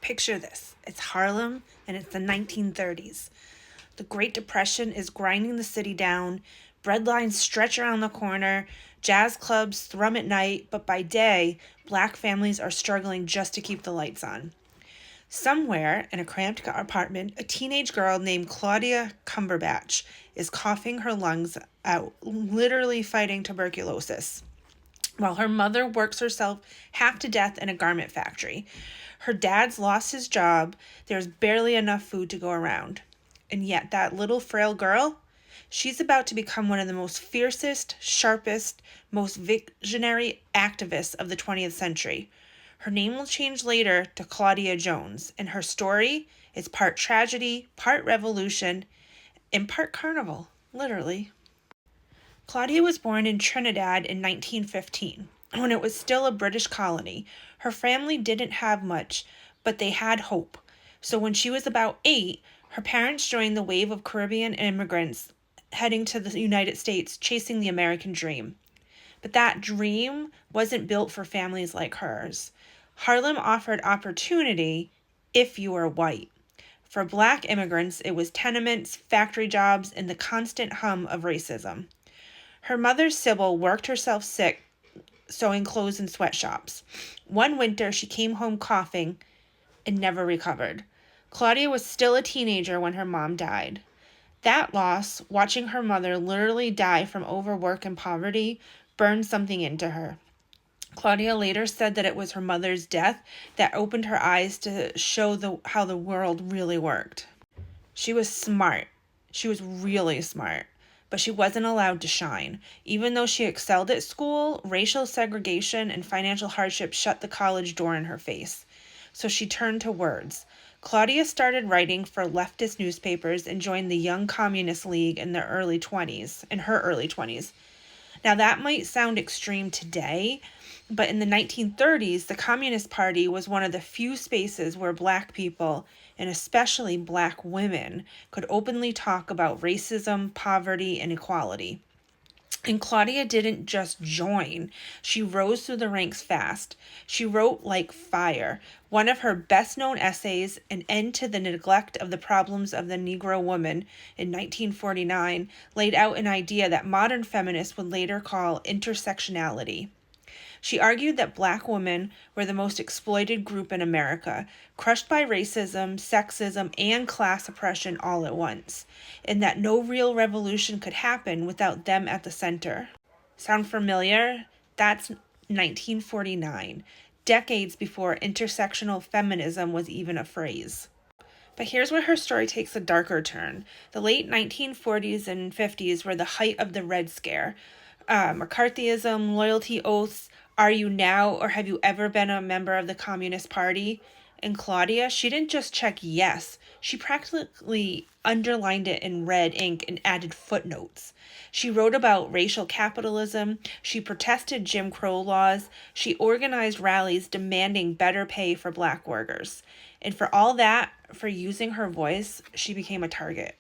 Picture this. It's Harlem, and it's the 1930s. The Great Depression is grinding the city down. Bread lines stretch around the corner. Jazz clubs thrum at night, but by day, black families are struggling just to keep the lights on. Somewhere in a cramped apartment, a teenage girl named Claudia Cumberbatch is coughing her lungs out, literally fighting tuberculosis, while her mother works herself half to death in a garment factory. Her dad's lost his job. There's barely enough food to go around. And yet that little frail girl, she's about to become one of the most fiercest, sharpest, most visionary activists of the 20th century. Her name will change later to Claudia Jones, and her story is part tragedy, part revolution, and part carnival, literally. Claudia was born in Trinidad in 1915, when it was still a British colony. Her family didn't have much, but they had hope. So when she was about 8, her parents joined the wave of Caribbean immigrants heading to the United States, chasing the American dream. But that dream wasn't built for families like hers. Harlem offered opportunity if you were white. For black immigrants, it was tenements, factory jobs, and the constant hum of racism. Her mother, Sybil, worked herself sick sewing clothes in sweatshops. One winter, she came home coughing and never recovered. Claudia was still a teenager when her mom died. That loss, watching her mother literally die from overwork and poverty, burned something into her. Claudia later said that it was her mother's death that opened her eyes to show how the world really worked. She was smart. She was really smart. But she wasn't allowed to shine. Even though she excelled at school, racial segregation and financial hardship shut the college door in her face. So she turned to words. Claudia started writing for leftist newspapers and joined the Young Communist League in her early 20s. Now that might sound extreme today, but in the 1930s, the Communist Party was one of the few spaces where black people, and especially black women, could openly talk about racism, poverty, and equality. And Claudia didn't just join. She rose through the ranks fast. She wrote like fire. One of her best-known essays, An End to the Neglect of the Problems of the Negro Woman, in 1949, laid out an idea that modern feminists would later call intersectionality. She argued that black women were the most exploited group in America, crushed by racism, sexism, and class oppression all at once, and that no real revolution could happen without them at the center. Sound familiar? That's 1949, decades before intersectional feminism was even a phrase. But here's where her story takes a darker turn. The late 1940s and 50s were the height of the Red Scare. McCarthyism, loyalty oaths, are you now or have you ever been a member of the Communist Party? And Claudia, she didn't just check yes. She practically underlined it in red ink and added footnotes. She wrote about racial capitalism. She protested Jim Crow laws. She organized rallies demanding better pay for black workers. And for all that, for using her voice, she became a target.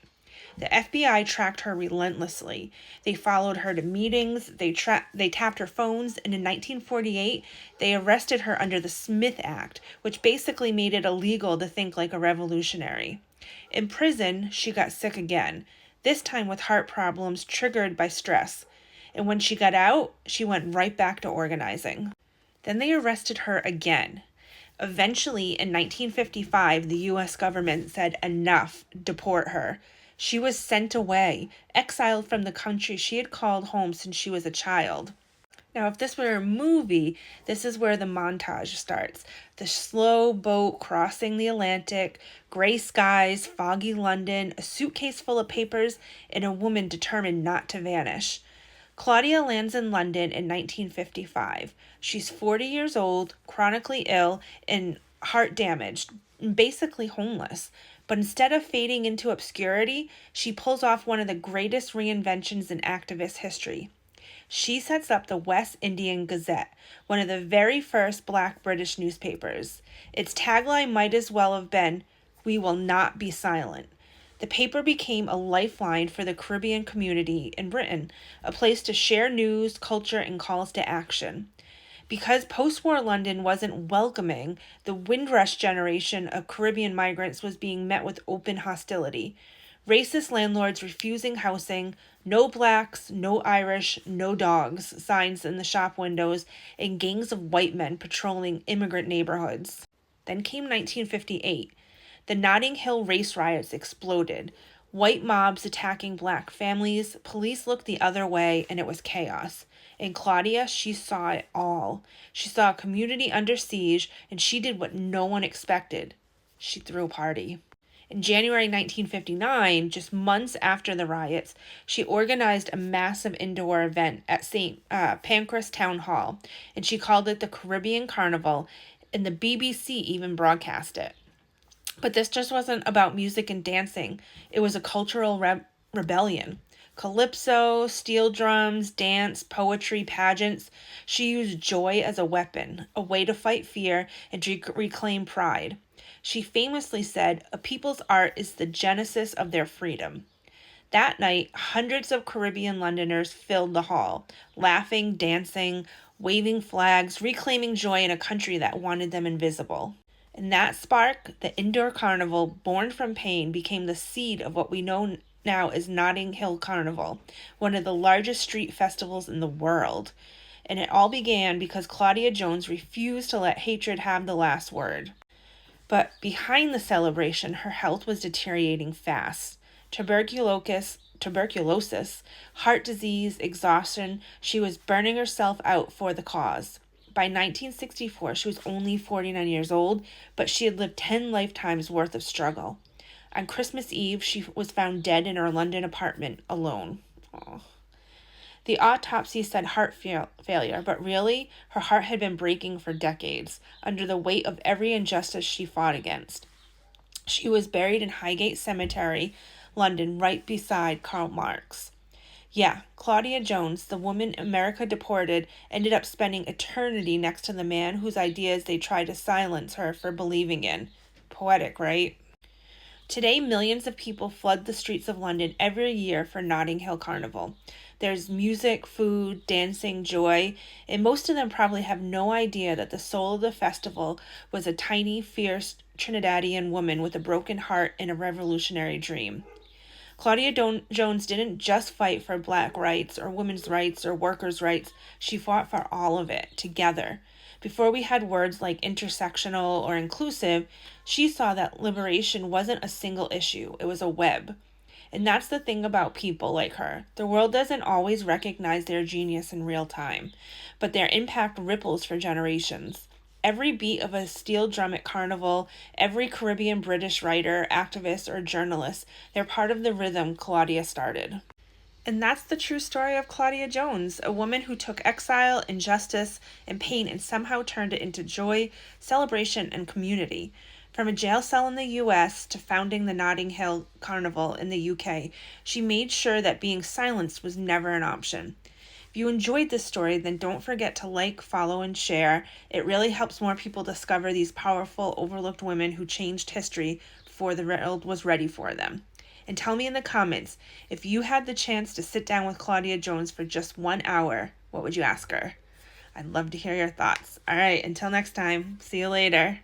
The FBI tracked her relentlessly. They followed her to meetings, they tapped her phones, and in 1948, they arrested her under the Smith Act, which basically made it illegal to think like a revolutionary. In prison, she got sick again, this time with heart problems triggered by stress. And when she got out, she went right back to organizing. Then they arrested her again. Eventually, in 1955, the U.S. government said enough, deport her. She was sent away, exiled from the country she had called home since she was a child. Now, if this were a movie, this is where the montage starts. The slow boat crossing the Atlantic, gray skies, foggy London, a suitcase full of papers, and a woman determined not to vanish. Claudia lands in London in 1955. She's 40 years old, chronically ill, and heart damaged, basically homeless. But instead of fading into obscurity, she pulls off one of the greatest reinventions in activist history. She sets up the West Indian Gazette, one of the very first black British newspapers. Its tagline might as well have been, "We will not be silent." The paper became a lifeline for the Caribbean community in Britain, a place to share news, culture, and calls to action. Because post-war London wasn't welcoming, the Windrush generation of Caribbean migrants was being met with open hostility. Racist landlords refusing housing, no blacks, no Irish, no dogs signs in the shop windows, and gangs of white men patrolling immigrant neighborhoods. Then came 1958. The Notting Hill race riots exploded. White mobs attacking black families, police looked the other way, and it was chaos. And Claudia, she saw it all. She saw a community under siege, and she did what no one expected. She threw a party. In January 1959, just months after the riots, she organized a massive indoor event at St. Pancras Town Hall, and she called it the Caribbean Carnival, and the BBC even broadcast it. But this just wasn't about music and dancing. It was a cultural rebellion. Calypso, steel drums, dance, poetry, pageants. She used joy as a weapon, a way to fight fear and to reclaim pride. She famously said, "A people's art is the genesis of their freedom." That night, hundreds of Caribbean Londoners filled the hall, laughing, dancing, waving flags, reclaiming joy in a country that wanted them invisible. And that spark, the indoor carnival, born from pain, became the seed of what we know now as Notting Hill Carnival, one of the largest street festivals in the world. And it all began because Claudia Jones refused to let hatred have the last word. But behind the celebration, her health was deteriorating fast. Tuberculosis, heart disease, exhaustion. She was burning herself out for the cause. By 1964, she was only 49 years old, but she had lived 10 lifetimes worth of struggle. On Christmas Eve, she was found dead in her London apartment, alone. Aww. The autopsy said heart failure, but really, her heart had been breaking for decades, under the weight of every injustice she fought against. She was buried in Highgate Cemetery, London, right beside Karl Marx. Yeah, Claudia Jones, the woman America deported, ended up spending eternity next to the man whose ideas they tried to silence her for believing in. Poetic, right? Today, millions of people flood the streets of London every year for Notting Hill Carnival. There's music, food, dancing, joy, and most of them probably have no idea that the soul of the festival was a tiny, fierce Trinidadian woman with a broken heart and a revolutionary dream. Claudia Jones didn't just fight for black rights or women's rights or workers' rights. She fought for all of it, together. Before we had words like intersectional or inclusive, she saw that liberation wasn't a single issue, it was a web. And that's the thing about people like her. The world doesn't always recognize their genius in real time, but their impact ripples for generations. Every beat of a steel drum at Carnival, every Caribbean British writer, activist, or journalist, they're part of the rhythm Claudia started. And that's the true story of Claudia Jones, a woman who took exile, injustice, and pain and somehow turned it into joy, celebration, and community. From a jail cell in the US to founding the Notting Hill Carnival in the UK, she made sure that being silenced was never an option. If you enjoyed this story, then don't forget to like, follow, and share. It really helps more people discover these powerful, overlooked women who changed history before the world was ready for them. And tell me in the comments, if you had the chance to sit down with Claudia Jones for just 1 hour, what would you ask her? I'd love to hear your thoughts. All right, until next time, see you later.